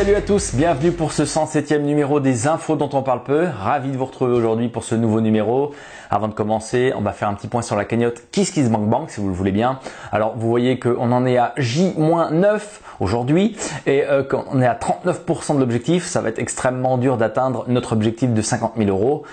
Salut à tous, bienvenue pour ce 107e numéro des infos dont on parle peu. Ravi de vous retrouver aujourd'hui pour ce nouveau numéro. Avant de commencer, on va faire un petit point sur la cagnotte KissKissBankBank si vous le voulez bien. Alors vous voyez qu'on en est à J-9 aujourd'hui et qu'on est à 39% de l'objectif. Ça va être extrêmement dur d'atteindre notre objectif de 50 000 euros.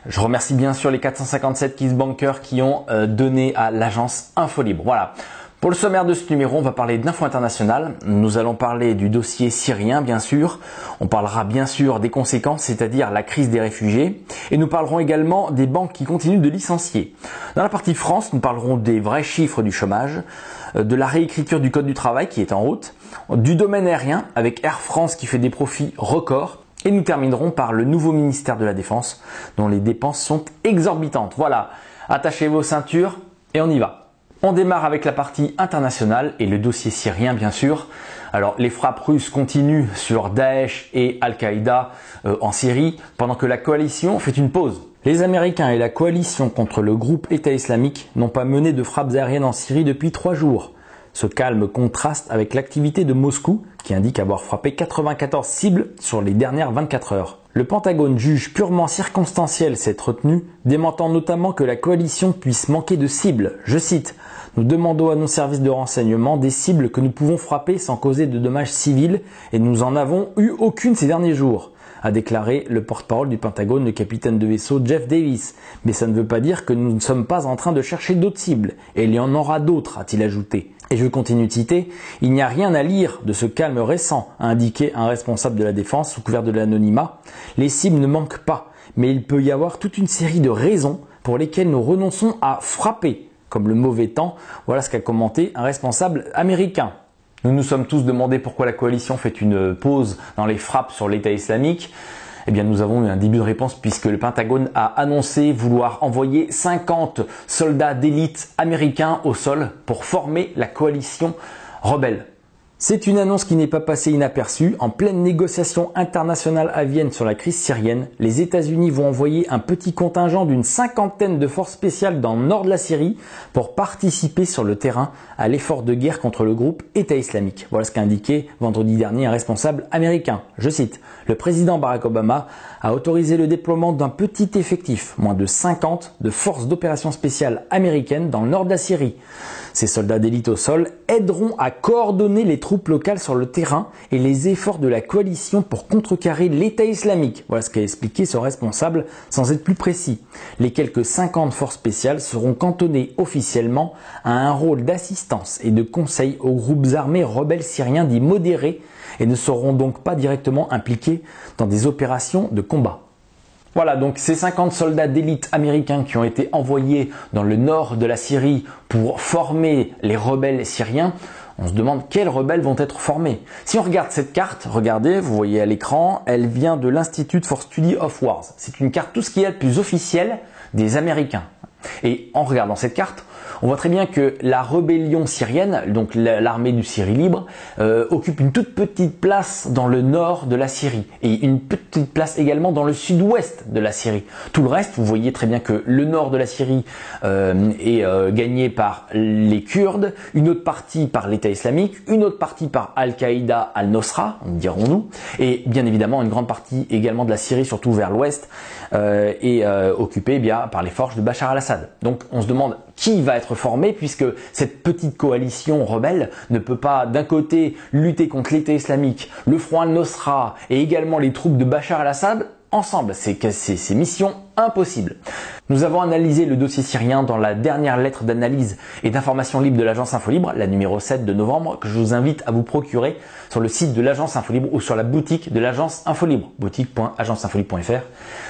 Je remercie bien sûr les 457 KissBankers qui ont donné à l'agence Infolibre. Voilà. Pour le sommaire de ce numéro, on va parler d'infos internationales. Nous allons parler du dossier syrien, bien sûr. On parlera bien sûr des conséquences, c'est-à-dire la crise des réfugiés. Et nous parlerons également des banques qui continuent de licencier. Dans la partie France, nous parlerons des vrais chiffres du chômage, de la réécriture du code du travail qui est en route, du domaine aérien avec Air France qui fait des profits records. Et nous terminerons par le nouveau ministère de la Défense dont les dépenses sont exorbitantes. Voilà, attachez vos ceintures et on y va. On démarre avec la partie internationale et le dossier syrien bien sûr. Alors les frappes russes continuent sur Daesh et Al-Qaïda en Syrie pendant que la coalition fait une pause. Les Américains et la coalition contre le groupe État islamique n'ont pas mené de frappes aériennes en Syrie depuis 3 jours. Ce calme contraste avec l'activité de Moscou qui indique avoir frappé 94 cibles sur les dernières 24 heures. Le Pentagone juge purement circonstanciel cette retenue, démentant notamment que la coalition puisse manquer de cibles. Je cite « Nous demandons à nos services de renseignement des cibles que nous pouvons frapper sans causer de dommages civils et nous en avons eu aucune ces derniers jours », a déclaré le porte-parole du Pentagone, le capitaine de vaisseau Jeff Davis. Mais ça ne veut pas dire que nous ne sommes pas en train de chercher d'autres cibles. Et il y en aura d'autres, a-t-il ajouté. Et je continue de citer, « Il n'y a rien à lire de ce calme récent », a indiqué un responsable de la défense sous couvert de l'anonymat. « Les cibles ne manquent pas, mais il peut y avoir toute une série de raisons pour lesquelles nous renonçons à frapper, comme le mauvais temps », voilà ce qu'a commenté un responsable américain. Nous nous sommes tous demandé pourquoi la coalition fait une pause dans les frappes sur l'État islamique. Eh bien, nous avons eu un début de réponse puisque le Pentagone a annoncé vouloir envoyer 50 soldats d'élite américains au sol pour former la coalition rebelle. C'est une annonce qui n'est pas passée inaperçue. En pleine négociation internationale à Vienne sur la crise syrienne, les États-Unis vont envoyer un petit contingent d'une 50aine de forces spéciales dans le nord de la Syrie pour participer sur le terrain à l'effort de guerre contre le groupe État islamique. Voilà ce qu'a indiqué vendredi dernier un responsable américain. Je cite, « Le président Barack Obama a autorisé le déploiement d'un petit effectif, moins de 50, de forces d'opération spéciales américaines dans le nord de la Syrie. Ces soldats d'élite au sol aideront à coordonner les troupes locales sur le terrain et les efforts de la coalition pour contrecarrer l'État islamique. » Voilà ce qu'a expliqué ce responsable sans être plus précis. Les quelques 50 forces spéciales seront cantonnées officiellement à un rôle d'assistance et de conseil aux groupes armés rebelles syriens dits modérés et ne seront donc pas directement impliqués dans des opérations de combat. Voilà, donc ces 50 soldats d'élite américains qui ont été envoyés dans le nord de la Syrie pour former les rebelles syriens, on se demande quels rebelles vont être formés. Si on regarde cette carte, regardez, vous voyez à l'écran, elle vient de l'Institute for Study of Wars. C'est une carte tout ce qui est le plus officiel des Américains. Et en regardant cette carte, on voit très bien que la rébellion syrienne, donc l'armée du Syrie libre, occupe une toute petite place dans le nord de la Syrie et une petite place également dans le sud-ouest de la Syrie. Tout le reste, vous voyez très bien que le nord de la Syrie est gagné par les Kurdes, une autre partie par l'État islamique, une autre partie par Al-Qaïda, Al-Nosra, dirons-nous, et bien évidemment une grande partie également de la Syrie, surtout vers l'ouest, est occupée bien par les forces de Bachar al-Assad. Donc on se demande qui va être formé puisque cette petite coalition rebelle ne peut pas d'un côté lutter contre l'État islamique, le Front al-Nosra et également les troupes de Bachar al-Assad ensemble. C'est mission impossible. Nous avons analysé le dossier syrien dans la dernière lettre d'analyse et d'information libre de l'agence Infolibre, la numéro 7 de novembre, que je vous invite à vous procurer sur le site de l'agence Infolibre ou sur la boutique de l'agence Infolibre, boutique.agenceinfolibre.fr.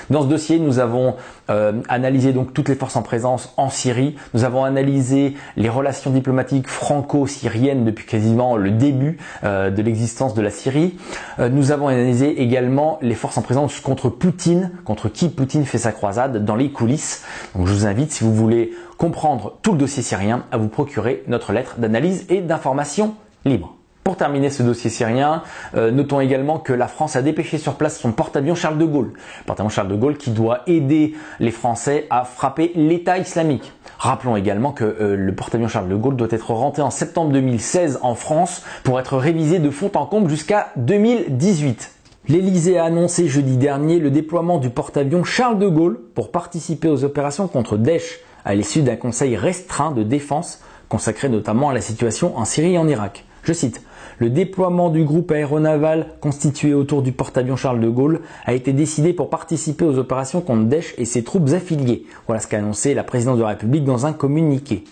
Dans ce dossier, nous avons analysé donc toutes les forces en présence en Syrie. Nous avons analysé les relations diplomatiques franco-syriennes depuis quasiment le début de l'existence de la Syrie. Nous avons analysé également les forces en présence contre Poutine, contre qui Poutine fait sa croisade dans les coulisses. Donc je vous invite, si vous voulez comprendre tout le dossier syrien, à vous procurer notre lettre d'analyse et d'information libre. Pour terminer ce dossier syrien, notons également que la France a dépêché sur place son porte-avions Charles de Gaulle. Le porte-avions Charles de Gaulle qui doit aider les Français à frapper l'État islamique. Rappelons également que le porte-avions Charles de Gaulle doit être rentré en septembre 2016 en France pour être révisé de fond en comble jusqu'à 2018. L'Elysée a annoncé jeudi dernier le déploiement du porte-avions Charles de Gaulle pour participer aux opérations contre Daesh à l'issue d'un conseil restreint de défense consacré notamment à la situation en Syrie et en Irak. Je cite: « Le déploiement du groupe aéronaval constitué autour du porte-avions Charles de Gaulle a été décidé pour participer aux opérations contre Daesh et ses troupes affiliées. » Voilà ce qu'a annoncé la présidence de la République dans un communiqué.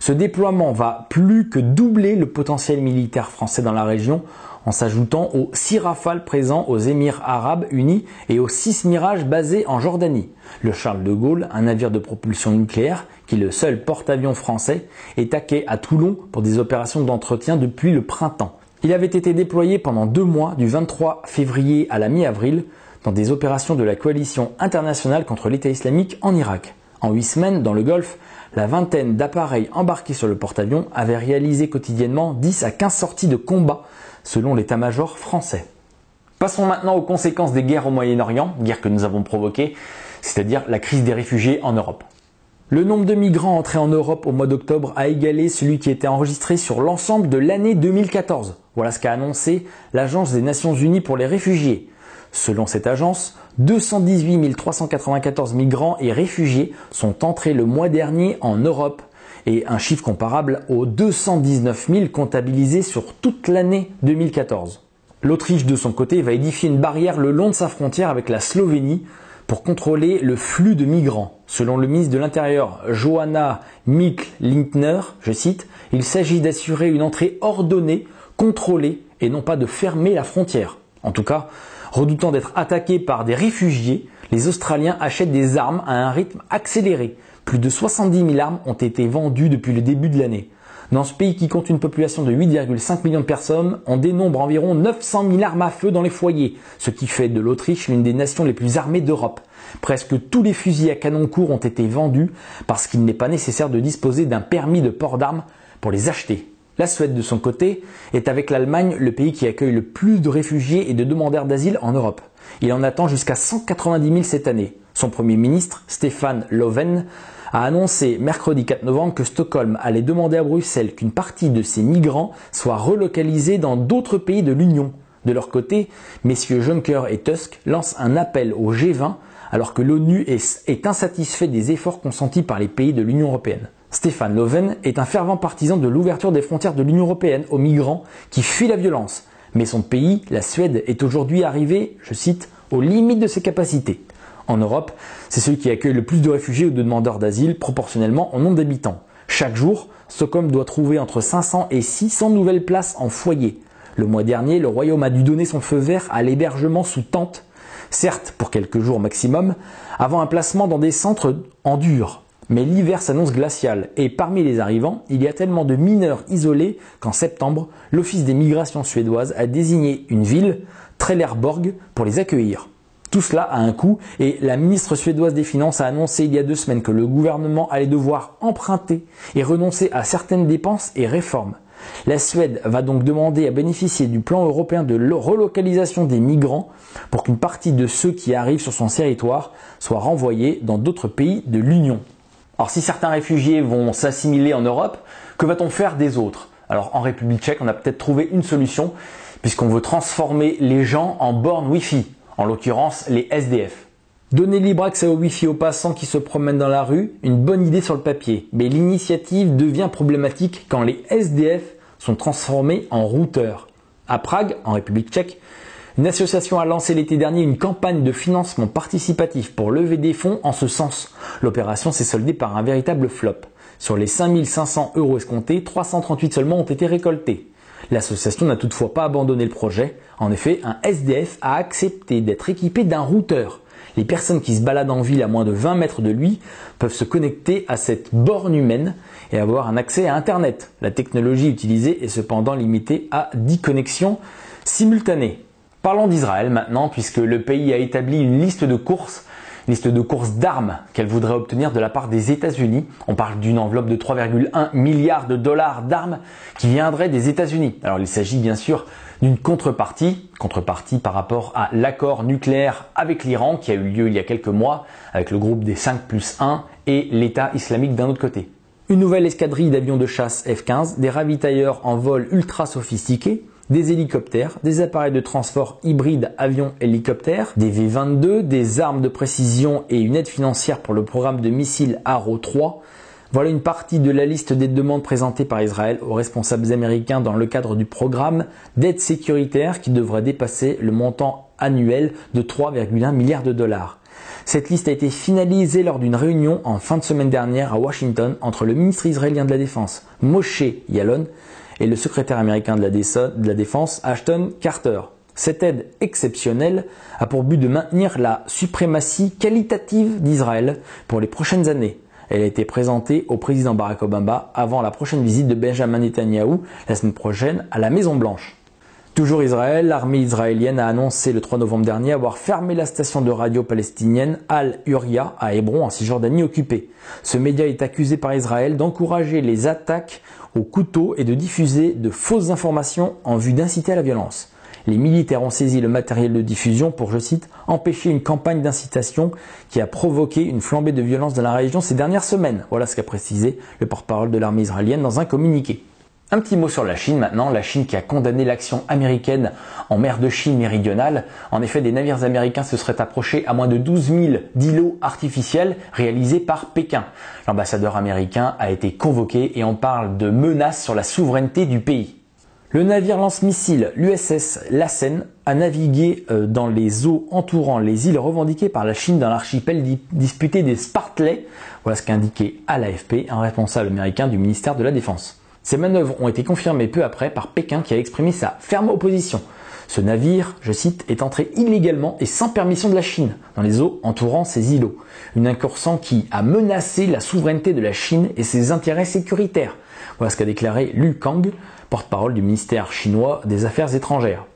Ce déploiement va plus que doubler le potentiel militaire français dans la région en s'ajoutant aux 6 Rafales présents aux Émirats arabes unis et aux 6 Mirage basés en Jordanie. Le Charles de Gaulle, un navire de propulsion nucléaire, qui est le seul porte-avions français, est taqué à Toulon pour des opérations d'entretien depuis le printemps. Il avait été déployé pendant 2 mois, du 23 février à la mi-avril, dans des opérations de la coalition internationale contre l'État islamique en Irak. En 8 semaines, dans le Golfe, la vingtaine d'appareils embarqués sur le porte-avions avait réalisé quotidiennement 10 à 15 sorties de combat, selon l'état-major français. Passons maintenant aux conséquences des guerres au Moyen-Orient, guerres que nous avons provoquées, c'est-à-dire la crise des réfugiés en Europe. Le nombre de migrants entrés en Europe au mois d'octobre a égalé celui qui était enregistré sur l'ensemble de l'année 2014. Voilà ce qu'a annoncé l'Agence des Nations Unies pour les réfugiés. Selon cette agence, 218 394 migrants et réfugiés sont entrés le mois dernier en Europe, et un chiffre comparable aux 219 000 comptabilisés sur toute l'année 2014. L'Autriche, de son côté, va édifier une barrière le long de sa frontière avec la Slovénie pour contrôler le flux de migrants. Selon le ministre de l'Intérieur, Johanna Mikl-Lindner, je cite, « Il s'agit d'assurer une entrée ordonnée, contrôlée et non pas de fermer la frontière. » En tout cas, redoutant d'être attaqués par des réfugiés, les Australiens achètent des armes à un rythme accéléré. Plus de 70 000 armes ont été vendues depuis le début de l'année. Dans ce pays qui compte une population de 8,5 millions de personnes, on dénombre environ 900 000 armes à feu dans les foyers, ce qui fait de l'Autriche l'une des nations les plus armées d'Europe. Presque tous les fusils à canon court ont été vendus parce qu'il n'est pas nécessaire de disposer d'un permis de port d'armes pour les acheter. La Suède, de son côté, est avec l'Allemagne le pays qui accueille le plus de réfugiés et de demandeurs d'asile en Europe. Il en attend jusqu'à 190 000 cette année. Son Premier ministre, Stefan Löfven, a annoncé mercredi 4 novembre que Stockholm allait demander à Bruxelles qu'une partie de ces migrants soit relocalisée dans d'autres pays de l'Union. De leur côté, messieurs Juncker et Tusk lancent un appel au G20 alors que l'ONU est insatisfait des efforts consentis par les pays de l'Union européenne. Stefan Löfven est un fervent partisan de l'ouverture des frontières de l'Union européenne aux migrants qui fuient la violence. Mais son pays, la Suède, est aujourd'hui arrivé, je cite, aux limites de ses capacités. En Europe, c'est celui qui accueille le plus de réfugiés ou de demandeurs d'asile proportionnellement au nombre d'habitants. Chaque jour, Stockholm doit trouver entre 500 et 600 nouvelles places en foyer. Le mois dernier, le Royaume a dû donner son feu vert à l'hébergement sous tente, certes pour quelques jours maximum, avant un placement dans des centres en dur. Mais l'hiver s'annonce glacial et parmi les arrivants, il y a tellement de mineurs isolés qu'en septembre, l'Office des migrations suédoises a désigné une ville, Trelleborg, pour les accueillir. Tout cela a un coût et la ministre suédoise des Finances a annoncé il y a 2 semaines que le gouvernement allait devoir emprunter et renoncer à certaines dépenses et réformes. La Suède va donc demander à bénéficier du plan européen de relocalisation des migrants pour qu'une partie de ceux qui arrivent sur son territoire soient renvoyés dans d'autres pays de l'Union. Alors si certains réfugiés vont s'assimiler en Europe, que va-t-on faire des autres? Alors en République tchèque, on a peut-être trouvé une solution puisqu'on veut transformer les gens en bornes Wi-Fi, en l'occurrence les SDF. Donner libre accès au Wi-Fi aux passants qui se promènent dans la rue, une bonne idée sur le papier, mais l'initiative devient problématique quand les SDF sont transformés en routeurs. À Prague, en République tchèque, une association a lancé l'été dernier une campagne de financement participatif pour lever des fonds en ce sens. L'opération s'est soldée par un véritable flop. Sur les 5 500 € escomptés, 338 seulement ont été récoltés. L'association n'a toutefois pas abandonné le projet. En effet, un SDF a accepté d'être équipé d'un routeur. Les personnes qui se baladent en ville à moins de 20 mètres de lui peuvent se connecter à cette borne humaine et avoir un accès à Internet. La technologie utilisée est cependant limitée à 10 connexions simultanées. Parlons d'Israël maintenant, puisque le pays a établi une liste de courses liste de courses d'armes qu'elle voudrait obtenir de la part des États-Unis. On parle d'une enveloppe de 3,1 milliards de dollars d'armes qui viendraient des États-Unis. Alors il s'agit bien sûr d'une contrepartie par rapport à l'accord nucléaire avec l'Iran qui a eu lieu il y a quelques mois avec le groupe des 5+1 et l'État islamique d'un autre côté. Une nouvelle escadrille d'avions de chasse F-15, des ravitailleurs en vol ultra sophistiqués, des hélicoptères, des appareils de transport hybrides avions-hélicoptères, des V-22, des armes de précision et une aide financière pour le programme de missiles Arrow 3. Voilà une partie de la liste des demandes présentées par Israël aux responsables américains dans le cadre du programme d'aide sécuritaire qui devrait dépasser le montant annuel de 3,1 milliards de dollars. Cette liste a été finalisée lors d'une réunion en fin de semaine dernière à Washington entre le ministre israélien de la Défense, Moshe Yaalon, et le secrétaire américain de la Défense, Ashton Carter. Cette aide exceptionnelle a pour but de maintenir la suprématie qualitative d'Israël pour les prochaines années. Elle a été présentée au président Barack Obama avant la prochaine visite de Benjamin Netanyahou la semaine prochaine à la Maison Blanche. Toujours Israël, l'armée israélienne a annoncé le 3 novembre dernier avoir fermé la station de radio palestinienne Al-Huria à Hébron en Cisjordanie occupée. Ce média est accusé par Israël d'encourager les attaques au couteau et de diffuser de fausses informations en vue d'inciter à la violence. Les militaires ont saisi le matériel de diffusion pour, je cite, empêcher une campagne d'incitation qui a provoqué une flambée de violence dans la région ces dernières semaines. Voilà ce qu'a précisé le porte-parole de l'armée israélienne dans un communiqué. Un petit mot sur la Chine maintenant, la Chine qui a condamné l'action américaine en mer de Chine méridionale. En effet, des navires américains se seraient approchés à moins de 12 000 d'îlots artificiels réalisés par Pékin. L'ambassadeur américain a été convoqué et on parle de menaces sur la souveraineté du pays. Le navire lance-missile, l'USS Lassen, a navigué dans les eaux entourant les îles revendiquées par la Chine dans l'archipel disputé des Spratleys. Voilà ce qu'a indiqué à l'AFP un responsable américain du ministère de la Défense. Ces manœuvres ont été confirmées peu après par Pékin qui a exprimé sa ferme opposition. Ce navire, je cite, est entré illégalement et sans permission de la Chine dans les eaux entourant ces îlots. Une incursion qui a menacé la souveraineté de la Chine et ses intérêts sécuritaires. Voilà ce qu'a déclaré Lu Kang, porte-parole du ministère chinois des Affaires étrangères.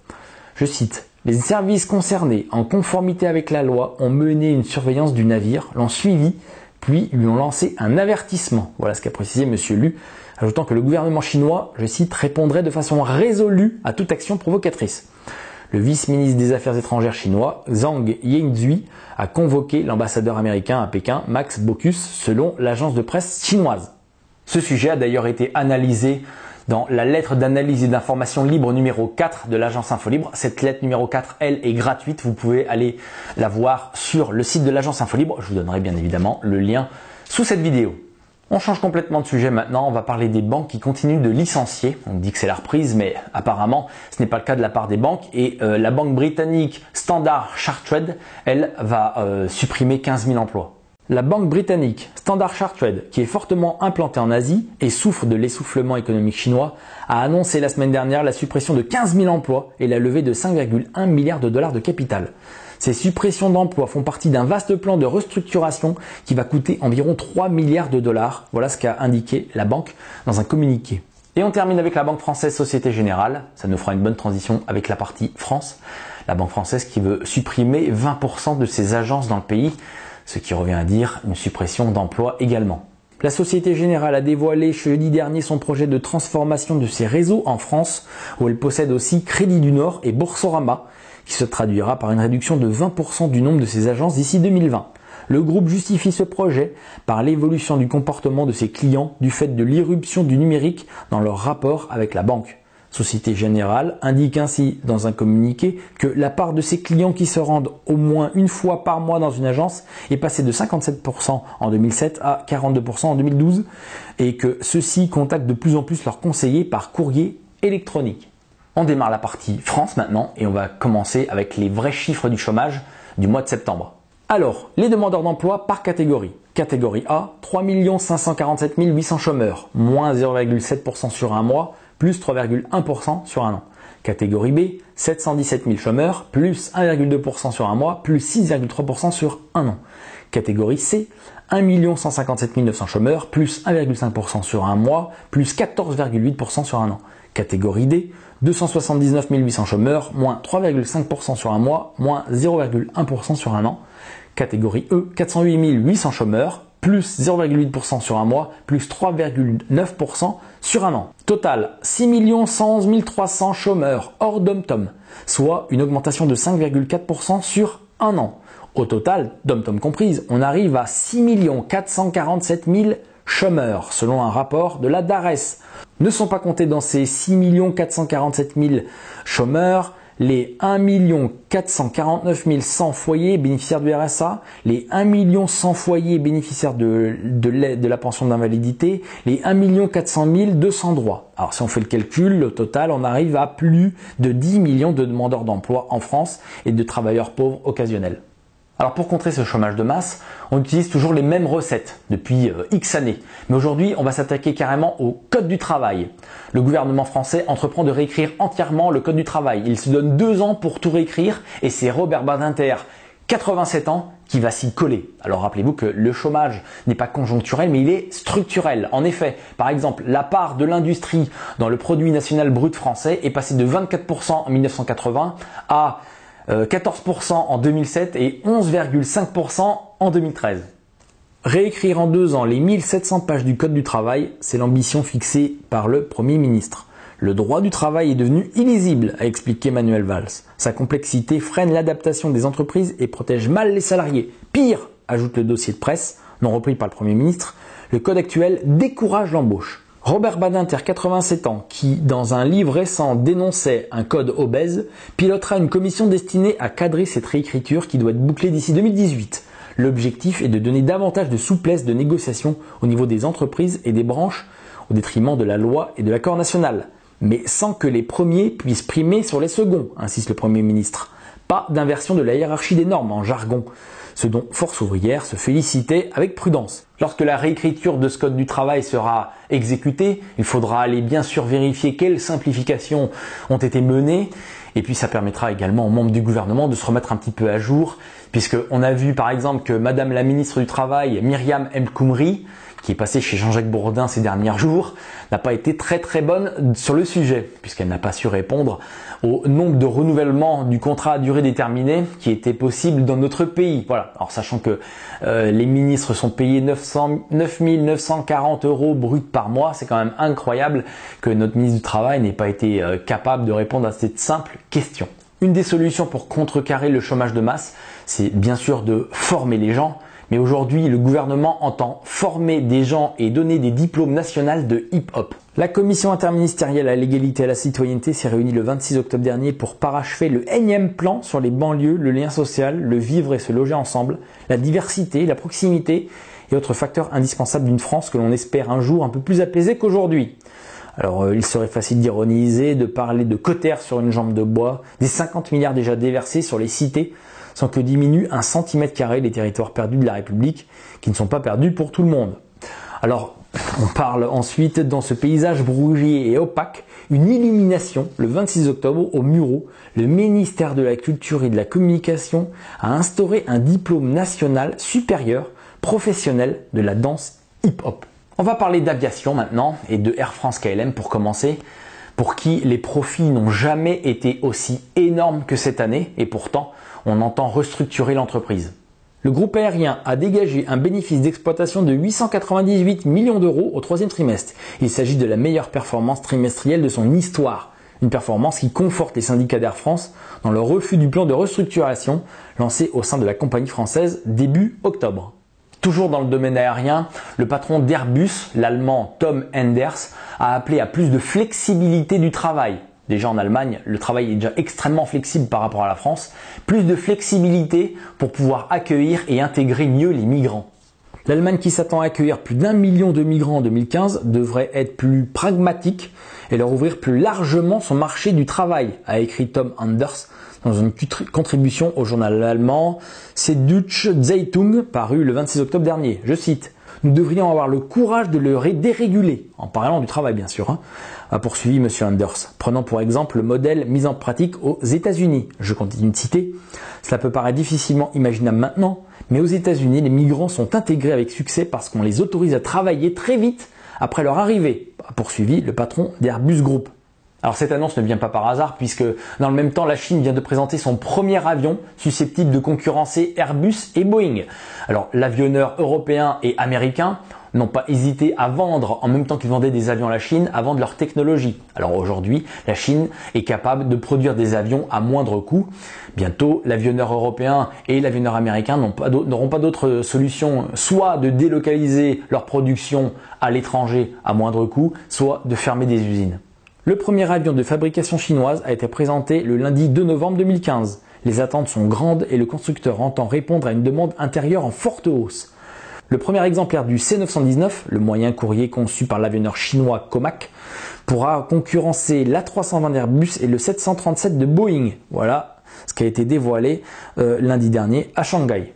Je cite, « Les services concernés, en conformité avec la loi, ont mené une surveillance du navire, l'ont suivi, puis lui ont lancé un avertissement. » Voilà ce qu'a précisé M. Lu, ajoutant que le gouvernement chinois, je cite, « répondrait de façon résolue à toute action provocatrice. » Le vice-ministre des Affaires étrangères chinois, Zhang Yingzui, a convoqué l'ambassadeur américain à Pékin, Max Baucus, selon l'agence de presse chinoise. Ce sujet a d'ailleurs été analysé dans la lettre d'analyse et d'information libre numéro 4 de l'agence Infolibre. Cette lettre numéro 4, elle, est gratuite. Vous pouvez aller la voir sur le site de l'agence Infolibre. Je vous donnerai bien évidemment le lien sous cette vidéo. On change complètement de sujet maintenant. On va parler des banques qui continuent de licencier. On dit que c'est la reprise, mais apparemment, ce n'est pas le cas de la part des banques. Et la banque britannique Standard Chartered, elle, va supprimer 15 000 emplois. La banque britannique Standard Chartered, qui est fortement implantée en Asie et souffre de l'essoufflement économique chinois, a annoncé la semaine dernière la suppression de 15 000 emplois et la levée de 5,1 milliards de dollars de capital. Ces suppressions d'emplois font partie d'un vaste plan de restructuration qui va coûter environ 3 milliards de dollars. Voilà ce qu'a indiqué la banque dans un communiqué. Et on termine avec la banque française Société Générale. Ça nous fera une bonne transition avec la partie France. La banque française qui veut supprimer 20% de ses agences dans le pays, ce qui revient à dire une suppression d'emplois également. La Société Générale a dévoilé jeudi dernier son projet de transformation de ses réseaux en France, où elle possède aussi Crédit du Nord et Boursorama, qui se traduira par une réduction de 20% du nombre de ses agences d'ici 2020. Le groupe justifie ce projet par l'évolution du comportement de ses clients du fait de l'irruption du numérique dans leur rapport avec la banque. Société Générale indique ainsi dans un communiqué que la part de ses clients qui se rendent au moins une fois par mois dans une agence est passée de 57% en 2007 à 42% en 2012 et que ceux-ci contactent de plus en plus leurs conseillers par courrier électronique. On démarre la partie France maintenant et on va commencer avec les vrais chiffres du chômage du mois de septembre. Alors, les demandeurs d'emploi par catégorie. Catégorie A, 3 547 800 chômeurs, moins 0,7% sur un mois, plus 3,1% sur un an. Catégorie B, 717 000 chômeurs, plus 1,2% sur un mois, plus 6,3% sur un an. Catégorie C, 1 157 900 chômeurs, plus 1,5% sur un mois, plus 14,8% sur un an. Catégorie D, 279 800 chômeurs, moins 3,5% sur un mois, moins 0,1% sur un an. Catégorie E, 408 800 chômeurs, plus 0,8% sur un mois, plus 3,9% sur un an. Total, 6 111 300 chômeurs hors dom-tom, soit une augmentation de 5,4% sur un an. Au total, dom-tom comprise, on arrive à 6 447 000 chômeurs, selon un rapport de la DARES. Ne sont pas comptés dans ces 6 447 000 chômeurs les 1 449 100 foyers bénéficiaires du RSA, les 1 100 foyers bénéficiaires de la pension d'invalidité, les 1 400 200 droits. Alors si on fait le calcul, au total, on arrive à plus de 10 millions de demandeurs d'emploi en France et de travailleurs pauvres occasionnels. Alors pour contrer ce chômage de masse, on utilise toujours les mêmes recettes depuis X années. Mais aujourd'hui, on va s'attaquer carrément au Code du travail. Le gouvernement français entreprend de réécrire entièrement le Code du travail. Il se donne 2 ans pour tout réécrire et c'est Robert Badinter, 87 ans, qui va s'y coller. Alors rappelez-vous que le chômage n'est pas conjoncturel mais il est structurel. En effet, par exemple, la part de l'industrie dans le produit national brut français est passée de 24% en 1980 à 14% en 2007 et 11,5% en 2013. Réécrire en 2 ans les 1700 pages du Code du travail, c'est l'ambition fixée par le Premier ministre. Le droit du travail est devenu illisible, a expliqué Manuel Valls. Sa complexité freine l'adaptation des entreprises et protège mal les salariés. Pire, ajoute le dossier de presse, non repris par le Premier ministre, le Code actuel décourage l'embauche. Robert Badinter, 87 ans, qui, dans un livre récent, dénonçait un code obèse, pilotera une commission destinée à cadrer cette réécriture qui doit être bouclée d'ici 2018. L'objectif est de donner davantage de souplesse de négociation au niveau des entreprises et des branches, au détriment de la loi et de l'accord national. Mais sans que les premiers puissent primer sur les seconds, insiste le Premier ministre. Pas d'inversion de la hiérarchie des normes en jargon, ce dont Force ouvrière se félicitait avec prudence. Lorsque la réécriture de ce code du travail sera exécutée, il faudra aller bien sûr vérifier quelles simplifications ont été menées et puis ça permettra également aux membres du gouvernement de se remettre un petit peu à jour puisqu'on a vu par exemple que Madame la ministre du Travail, Myriam El Khomri, qui est passée chez Jean-Jacques Bourdin ces derniers jours, n'a pas été très bonne sur le sujet, puisqu'elle n'a pas su répondre au nombre de renouvellements du contrat à durée déterminée qui était possible dans notre pays. Voilà. Alors sachant que les ministres sont payés 9 940 € bruts par mois, c'est quand même incroyable que notre ministre du Travail n'ait pas été capable de répondre à cette simple question. Une des solutions pour contrecarrer le chômage de masse, c'est bien sûr de former les gens. Mais aujourd'hui, le gouvernement entend former des gens et donner des diplômes nationaux de hip-hop. La commission interministérielle à l'égalité et à la citoyenneté s'est réunie le 26 octobre dernier pour parachever le énième plan sur les banlieues, le lien social, le vivre et se loger ensemble, la diversité, la proximité et autres facteurs indispensables d'une France que l'on espère un jour un peu plus apaisée qu'aujourd'hui. Alors il serait facile d'ironiser, de parler de cautères sur une jambe de bois, des 50 milliards déjà déversés sur les cités, sans que diminue 1 cm² les territoires perdus de la République, qui ne sont pas perdus pour tout le monde. Alors, on parle ensuite, dans ce paysage brouillé et opaque, une illumination, le 26 octobre, au Mureaux. Le ministère de la Culture et de la Communication a instauré un diplôme national supérieur professionnel de la danse hip-hop. On va parler d'aviation maintenant, et de Air France KLM pour commencer, pour qui les profits n'ont jamais été aussi énormes que cette année, et pourtant, on entend restructurer l'entreprise. Le groupe aérien a dégagé un bénéfice d'exploitation de 898 millions d'euros au 3e trimestre. Il s'agit de la meilleure performance trimestrielle de son histoire. Une performance qui conforte les syndicats d'Air France dans le refus du plan de restructuration lancé au sein de la compagnie française début octobre. Toujours dans le domaine aérien, le patron d'Airbus, l'allemand Tom Enders, a appelé à plus de flexibilité du travail. Déjà en Allemagne, le travail est déjà extrêmement flexible par rapport à la France. Plus de flexibilité pour pouvoir accueillir et intégrer mieux les migrants. L'Allemagne, qui s'attend à accueillir plus d'1 million de migrants en 2015, devrait être plus pragmatique et leur ouvrir plus largement son marché du travail, a écrit Tom Enders dans une contribution au journal allemand Süddeutsche Zeitung paru le 26 octobre dernier. Je cite: « Nous devrions avoir le courage de le déréguler », en parlant du travail bien sûr, a poursuivi M. Enders, prenant pour exemple le modèle mis en pratique aux États-Unis. Je continue de citer: « Cela peut paraître difficilement imaginable maintenant, mais aux États-Unis, les migrants sont intégrés avec succès parce qu'on les autorise à travailler très vite après leur arrivée », a poursuivi le patron d'Airbus Group. Alors cette annonce ne vient pas par hasard puisque dans le même temps, la Chine vient de présenter son premier avion susceptible de concurrencer Airbus et Boeing. Alors l'avionneur européen et américain n'ont pas hésité à vendre en même temps qu'ils vendaient des avions à la Chine, à vendre leur technologie. Alors aujourd'hui, la Chine est capable de produire des avions à moindre coût. Bientôt, l'avionneur européen et l'avionneur américain n'auront pas d'autre solution, soit de délocaliser leur production à l'étranger à moindre coût, soit de fermer des usines. Le premier avion de fabrication chinoise a été présenté le lundi 2 novembre 2015. Les attentes sont grandes et le constructeur entend répondre à une demande intérieure en forte hausse. Le premier exemplaire du C919, le moyen courrier conçu par l'avionneur chinois Comac, pourra concurrencer l'A320 d'Airbus et le 737 de Boeing. Voilà ce qui a été dévoilé lundi dernier à Shanghai.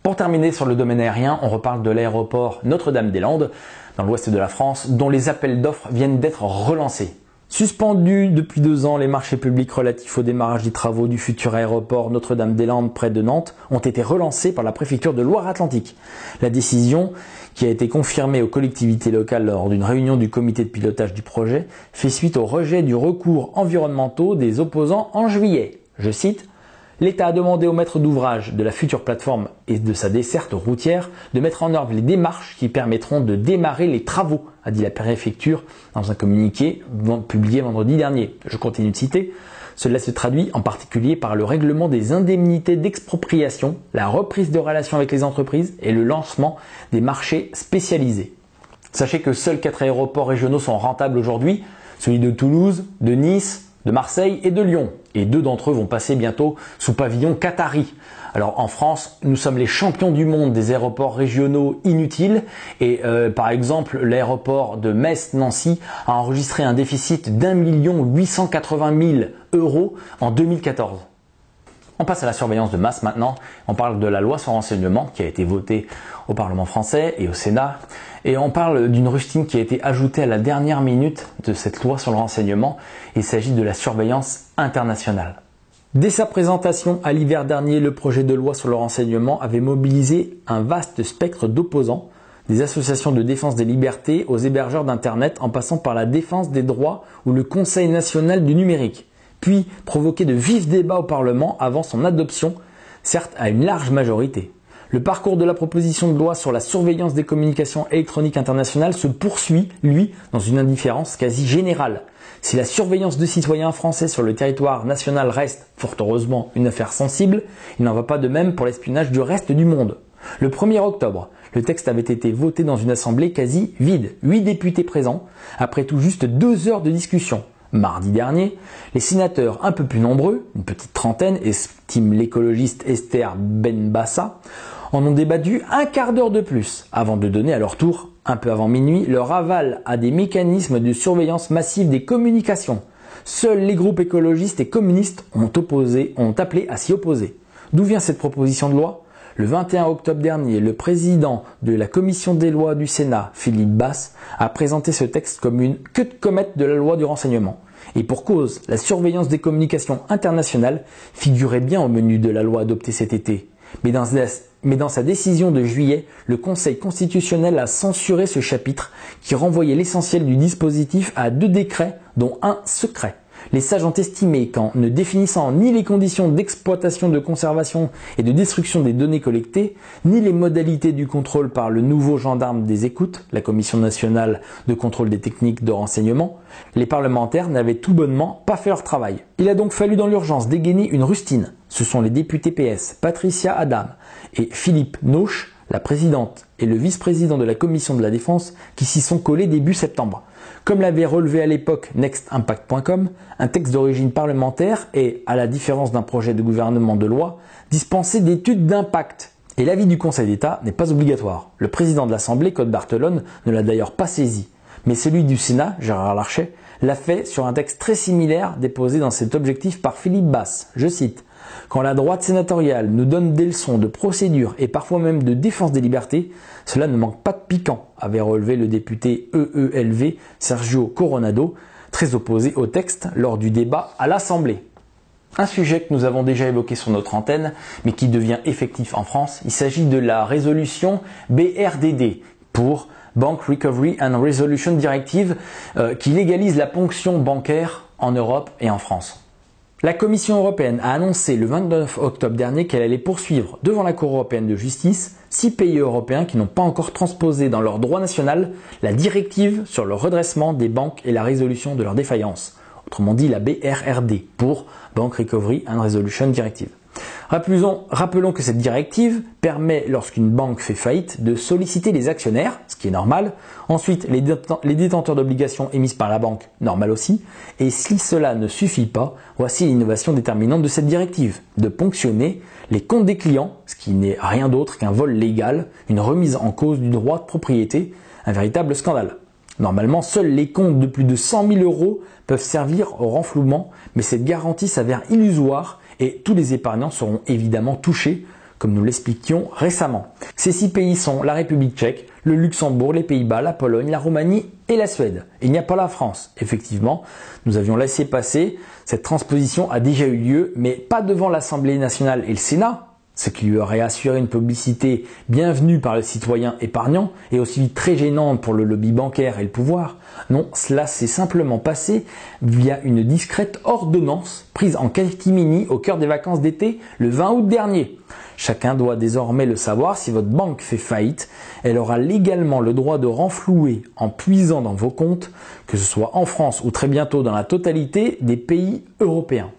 Pour terminer sur le domaine aérien, on reparle de l'aéroport Notre-Dame-des-Landes, dans l'ouest de la France, dont les appels d'offres viennent d'être relancés. Suspendus depuis 2 ans, les marchés publics relatifs au démarrage des travaux du futur aéroport Notre-Dame-des-Landes près de Nantes ont été relancés par la préfecture de Loire-Atlantique. La décision, qui a été confirmée aux collectivités locales lors d'une réunion du comité de pilotage du projet, fait suite au rejet du recours environnementaux des opposants en juillet. Je cite: l'État a demandé au maître d'ouvrage de la future plateforme et de sa desserte routière de mettre en œuvre les démarches qui permettront de démarrer les travaux, a dit la préfecture dans un communiqué publié vendredi dernier. Je continue de citer. Cela se traduit en particulier par le règlement des indemnités d'expropriation, la reprise de relations avec les entreprises et le lancement des marchés spécialisés. Sachez que seuls 4 aéroports régionaux sont rentables aujourd'hui, celui de Toulouse, de Nice, de Marseille et de Lyon. Et 2 d'entre eux vont passer bientôt sous pavillon qatari. Alors en France, nous sommes les champions du monde des aéroports régionaux inutiles. Et par exemple, l'aéroport de Metz-Nancy a enregistré un déficit d'1 880 000 € en 2014. On passe à la surveillance de masse maintenant. On parle de la loi sur renseignement qui a été votée au Parlement français et au Sénat. Et on parle d'une rustine qui a été ajoutée à la dernière minute de cette loi sur le renseignement. Il s'agit de la surveillance internationale. Dès sa présentation à l'hiver dernier, le projet de loi sur le renseignement avait mobilisé un vaste spectre d'opposants, des associations de défense des libertés aux hébergeurs d'Internet en passant par la défense des droits ou le Conseil national du numérique, puis provoqué de vifs débats au Parlement avant son adoption, certes à une large majorité. Le parcours de la proposition de loi sur la surveillance des communications électroniques internationales se poursuit, lui, dans une indifférence quasi générale. Si la surveillance de citoyens français sur le territoire national reste, fort heureusement, une affaire sensible, il n'en va pas de même pour l'espionnage du reste du monde. Le 1er octobre, le texte avait été voté dans une assemblée quasi vide, 8 députés présents, après tout juste 2 heures de discussion. Mardi dernier, les sénateurs un peu plus nombreux, une petite trentaine, estime l'écologiste Esther Benbassa, en ont débattu un quart d'heure de plus, avant de donner à leur tour, un peu avant minuit, leur aval à des mécanismes de surveillance massive des communications. Seuls les groupes écologistes et communistes ont appelé à s'y opposer. D'où vient cette proposition de loi ? Le 21 octobre dernier, le président de la commission des lois du Sénat, Philippe Basse, a présenté ce texte comme une queue de comète de la loi du renseignement. Et pour cause, la surveillance des communications internationales figurait bien au menu de la loi adoptée cet été. Mais dans sa décision de juillet, le Conseil constitutionnel a censuré ce chapitre qui renvoyait l'essentiel du dispositif à 2 décrets, dont un secret. Les sages ont estimé qu'en ne définissant ni les conditions d'exploitation, de conservation et de destruction des données collectées, ni les modalités du contrôle par le nouveau gendarme des écoutes, la Commission nationale de contrôle des techniques de renseignement, les parlementaires n'avaient tout bonnement pas fait leur travail. Il a donc fallu dans l'urgence dégainer une rustine. Ce sont les députés PS, Patricia Adam et Philippe Nauche, la présidente et le vice-président de la commission de la défense, qui s'y sont collés début septembre. Comme l'avait relevé à l'époque nextimpact.com, un texte d'origine parlementaire est, à la différence d'un projet de gouvernement de loi, dispensé d'études d'impact. Et l'avis du Conseil d'État n'est pas obligatoire. Le président de l'Assemblée, Code Barthelone, ne l'a d'ailleurs pas saisi. Mais celui du Sénat, Gérard Larcher, l'a fait sur un texte très similaire déposé dans cet objectif par Philippe Basse. Je cite: « Quand la droite sénatoriale nous donne des leçons de procédure et parfois même de défense des libertés, cela ne manque pas de piquant », avait relevé le député EELV Sergio Coronado, très opposé au texte lors du débat à l'Assemblée. Un sujet que nous avons déjà évoqué sur notre antenne, mais qui devient effectif en France, il s'agit de la résolution BRDD pour Bank Recovery and Resolution Directive qui légalise la ponction bancaire en Europe et en France. La Commission européenne a annoncé le 29 octobre dernier qu'elle allait poursuivre devant la Cour européenne de justice 6 pays européens qui n'ont pas encore transposé dans leur droit national la directive sur le redressement des banques et la résolution de leurs défaillances. Autrement dit la BRRD pour Bank Recovery and Resolution Directive. Rappelons que cette directive permet, lorsqu'une banque fait faillite, de solliciter les actionnaires, ce qui est normal, ensuite les détenteurs d'obligations émises par la banque, normal aussi, et si cela ne suffit pas, voici l'innovation déterminante de cette directive, de ponctionner les comptes des clients, ce qui n'est rien d'autre qu'un vol légal, une remise en cause du droit de propriété, un véritable scandale. Normalement, seuls les comptes de plus de 100 000 € peuvent servir au renflouement, mais cette garantie s'avère illusoire et tous les épargnants seront évidemment touchés, comme nous l'expliquions récemment. Ces 6 pays sont la République tchèque, le Luxembourg, les Pays-Bas, la Pologne, la Roumanie et la Suède. Il n'y a pas la France. Effectivement, nous avions laissé passer, cette transposition a déjà eu lieu, mais pas devant l'Assemblée nationale et le Sénat, ce qui lui aurait assuré une publicité bienvenue par le citoyen épargnant et aussi très gênante pour le lobby bancaire et le pouvoir. Non, cela s'est simplement passé via une discrète ordonnance prise en catimini au cœur des vacances d'été le 20 août dernier. Chacun doit désormais le savoir, si votre banque fait faillite, elle aura légalement le droit de renflouer en puisant dans vos comptes, que ce soit en France ou très bientôt dans la totalité des pays européens.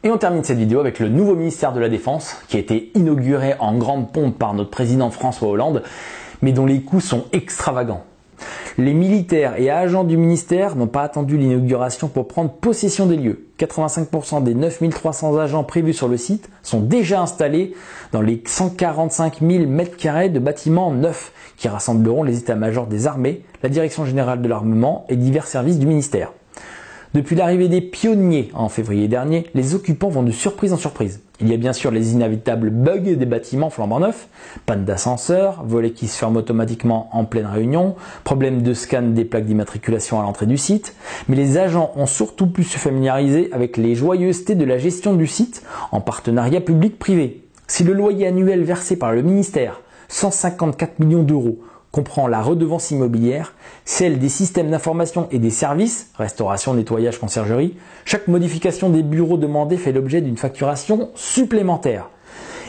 Et on termine cette vidéo avec le nouveau ministère de la Défense qui a été inauguré en grande pompe par notre président François Hollande, mais dont les coûts sont extravagants. Les militaires et agents du ministère n'ont pas attendu l'inauguration pour prendre possession des lieux. 85% des 9300 agents prévus sur le site sont déjà installés dans les 145 000 m² de bâtiments neufs qui rassembleront les états-majors des armées, la direction générale de l'armement et divers services du ministère. Depuis l'arrivée des pionniers en février dernier, les occupants vont de surprise en surprise. Il y a bien sûr les inévitables bugs des bâtiments flambant neufs, panne d'ascenseur, volets qui se ferment automatiquement en pleine réunion, problème de scan des plaques d'immatriculation à l'entrée du site, mais les agents ont surtout pu se familiariser avec les joyeusetés de la gestion du site en partenariat public-privé. Si le loyer annuel versé par le ministère, 154 millions €, comprend la redevance immobilière, celle des systèmes d'information et des services, restauration, nettoyage, conciergerie, chaque modification des bureaux demandés fait l'objet d'une facturation supplémentaire.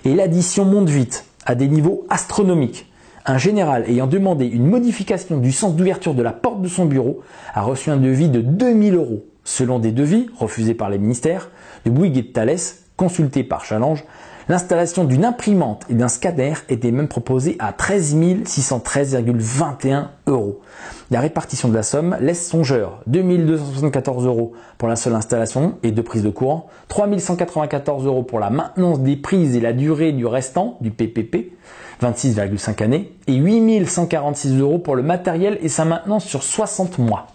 Et l'addition monte vite, à des niveaux astronomiques. Un général ayant demandé une modification du sens d'ouverture de la porte de son bureau a reçu un devis de 2000 €, selon des devis refusés par les ministères, de Bouygues et de Thales, consultés par Challenge. L'installation d'une imprimante et d'un scanner était même proposée à 13 613,21 €. La répartition de la somme laisse songeur. 2 274 € pour la seule installation et 2 prises de courant, 3 194 € pour la maintenance des prises et la durée du restant du PPP, 26,5 années, et 8 146 € pour le matériel et sa maintenance sur 60 mois.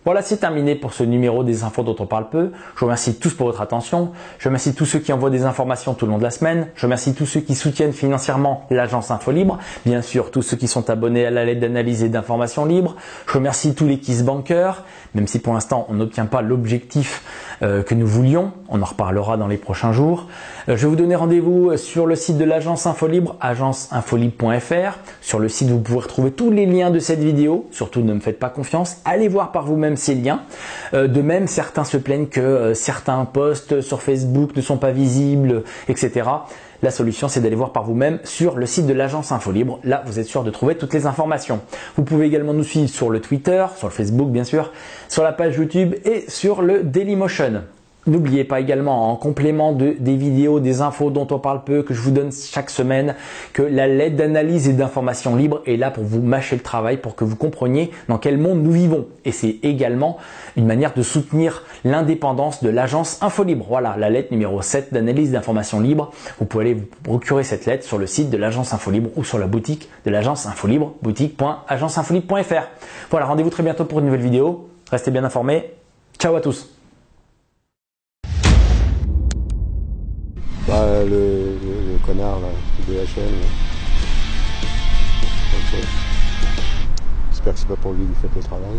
Voilà, c'est terminé pour ce numéro des infos dont on parle peu. Je vous remercie tous pour votre attention. Je remercie tous ceux qui envoient des informations tout le long de la semaine. Je remercie tous ceux qui soutiennent financièrement l'agence Info Libre. Bien sûr, tous ceux qui sont abonnés à la lettre d'analyse et d'information libre. Je remercie tous les KissBankers, même si pour l'instant on n'obtient pas l'objectif que nous voulions. On en reparlera dans les prochains jours. Je vais vous donner rendez-vous sur le site de l'agence Info Libre, agenceinfolibre.fr. Sur le site, vous pourrez retrouver tous les liens de cette vidéo. Surtout, ne me faites pas confiance. Allez voir par vous-même ces liens. De même, certains se plaignent que certains posts sur Facebook ne sont pas visibles, etc. La solution, c'est d'aller voir par vous-même sur le site de l'agence Info Libre. Là, vous êtes sûr de trouver toutes les informations. Vous pouvez également nous suivre sur le Twitter, sur le Facebook bien sûr, sur la page YouTube et sur le Dailymotion. N'oubliez pas également, en complément des vidéos, des infos dont on parle peu, que je vous donne chaque semaine, que la lettre d'analyse et d'information libre est là pour vous mâcher le travail, pour que vous compreniez dans quel monde nous vivons. Et c'est également une manière de soutenir l'indépendance de l'agence Info Libre. Voilà, la lettre numéro 7 d'analyse d'information libre. Vous pouvez aller vous procurer cette lettre sur le site de l'agence Info Libre ou sur la boutique de l'agence Info Libre, boutique.agenceinfolibre.fr. Voilà, rendez-vous très bientôt pour une nouvelle vidéo. Restez bien informés. Ciao à tous. Bah, le connard là, DHL. J'espère que c'est pas pour lui que vous faites le travail.